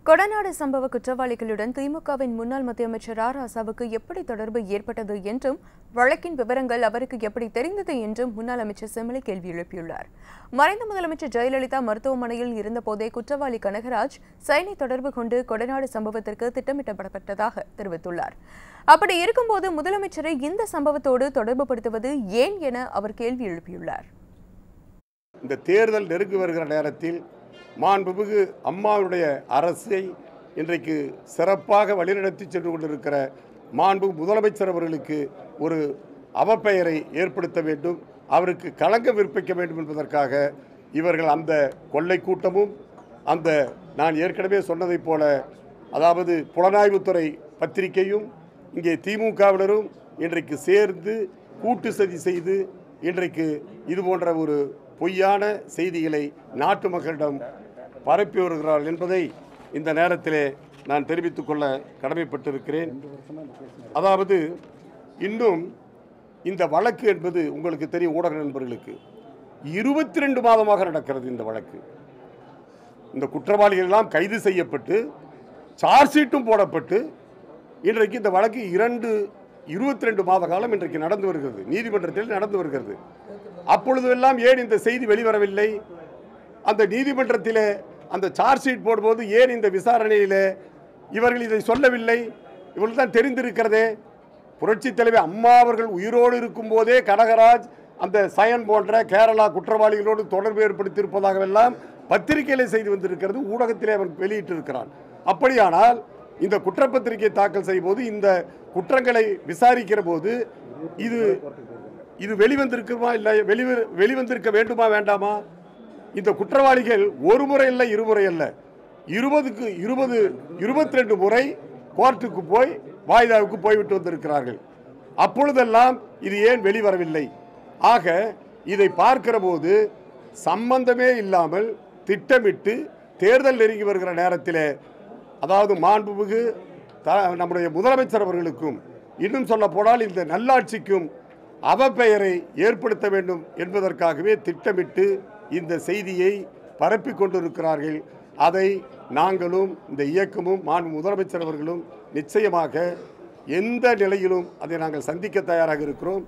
கொடநாடு சம்பவ குற்றவாளிகளுடன் திமுகவின் முன்னாள் மத்திய அமைச்சர் ராசாவுக்கு எப்படி தொடர்பு ஏற்பட்டது என்றும் வழக்கின் விவரங்கள் அவருக்கு எப்படி தெரிந்தது என்றும் முன்னாள் அமைச்சர் செம்மலை கேள்வி எழுப்பியுள்ளார். மறைந்த முதலமைச்சர் ஜெயலலிதா மருத்துவமனையில் இருந்தபோதே குற்றவாளி கனகராஜ் சைனை தொடர்பு கொண்டு கொடநாடு சம்பவத்திற்கு திட்டமிடப்பட்டதாக தெரிவித்துள்ளார். அப்படி இருக்கும்போது முதலமைச்சரை இந்த சம்பவத்தோடு தொடர்புபடுத்துவது ஏன் என அவர் கேள்வி எழுப்பியுள்ளார். இந்த தேர்தல் நெருங்கி வருகிற நேரத்தில் மாண்புமிகு அம்மாவுடைய அரசை இன்றைக்கு சிறப்பாக வழிநடத்தி சென்று கொண்டிருக்கிற மாண்புமிகு முதலமைச்சர் அவர்களுக்கு ஒரு அவப்பெயரை ஏற்படுத்த வேண்டும், அவருக்கு களங்கம் விற்பிக்க வேண்டும் என்பதற்காக இவர்கள் அந்த கொள்ளை கூட்டமும் அந்த நான் ஏற்கனவே சொன்னதைப் போல அதாவது புலனாய்வுத்துறை பத்திரிகையும் இங்கே திமுகவினரும் இன்றைக்கு சேர்ந்து கூட்டு சதி செய்து இன்றைக்கு இது போன்ற ஒரு பொய்யான செய்திகளை நாட்டு மக்களிடம் பரப்பி வருகிறார்கள் என்பதை இந்த நேரத்திலே நான் தெரிவித்துக் கொள்ள கடமைப்பட்டிருக்கிறேன். அதாவது இன்னும் இந்த வழக்கு என்பது உங்களுக்கு தெரியும், ஊடக நண்பர்களுக்கு 22 மாதமாக நடக்கிறது. இந்த வழக்கு இந்த குற்றவாளிகள் எல்லாம் கைது செய்யப்பட்டு சார்ஜ் ஷீட்டும் போடப்பட்டு இன்றைக்கு இந்த வழக்கு 22 மாத காலம் இன்றைக்கு நடந்து வருகிறது, நீதிமன்றத்தில் நடந்து வருகிறது. அப்பொழுதெல்லாம் ஏன் இந்த செய்தி வெளிவரவில்லை? அந்த நீதிமன்றத்திலே அந்த சார்ஜ் ஷீட் போடும்போது ஏன் இந்த விசாரணையில் இவர்கள் இதை சொல்லவில்லை? இவர்கள் தான் தெரிந்திருக்கிறதே. புரட்சித் தலைவர் அம்மா அவர்கள் உயிரோடு இருக்கும் போதே கனகராஜ் அந்த சயன் போன்ற கேரளா குற்றவாளிகளோடு தொடர்பு ஏற்படுத்தியிருப்பதாகவெல்லாம் பத்திரிகையிலே செய்து வந்திருக்கிறது, ஊடகத்திலே அவன் வெளியிட்டிருக்கிறான். அப்படியானால் இந்த குற்றப்பத்திரிகை தாக்கல் செய்யும் போது இந்த குற்றங்களை விசாரிக்கிற போது இது வெளிவந்திருக்குமா இல்லை வெளிவந்திருக்க வேண்டுமா வேண்டாமா? இந்த குற்றவாளிகள் ஒரு முறை இல்லை, இருமுறை அல்ல, 22 முறை கோர்ட்டுக்கு போய் வாய்தாவுக்கு போய்விட்டு வந்திருக்கிறார்கள். அப்பொழுதெல்லாம் இது ஏன் வெளிவரவில்லை? ஆக இதை பார்க்கிற போது சம்பந்தமே இல்லாமல் திட்டமிட்டு தேர்தல் நெருங்கி வருகிற நேரத்தில் அதாவது மாண்புமிகு நம்முடைய முதலமைச்சர் அவர்களுக்கும் இன்னும் சொல்ல போனால் இந்த நல்லாட்சிக்கும் அவப்பெயரை ஏற்படுத்த வேண்டும் என்பதற்காகவே திட்டமிட்டு இந்த செய்தியை பரப்பிக் கொண்டிருக்கிறார்கள். அதை நாங்களும் இந்த இயக்கமும் மாண்பு முதலமைச்சர் அவர்களும் நிச்சயமாக எந்த நிலையிலும் அதை நாங்கள் சந்திக்க தயாராக இருக்கிறோம்.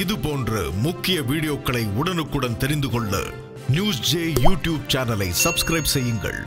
இது போன்ற முக்கிய வீடியோக்களை உடனுக்குடன் தெரிந்து கொள்ள நியூஸ் ஜே யூடியூப் சேனலை சப்ஸ்கிரைப் செய்யுங்கள்.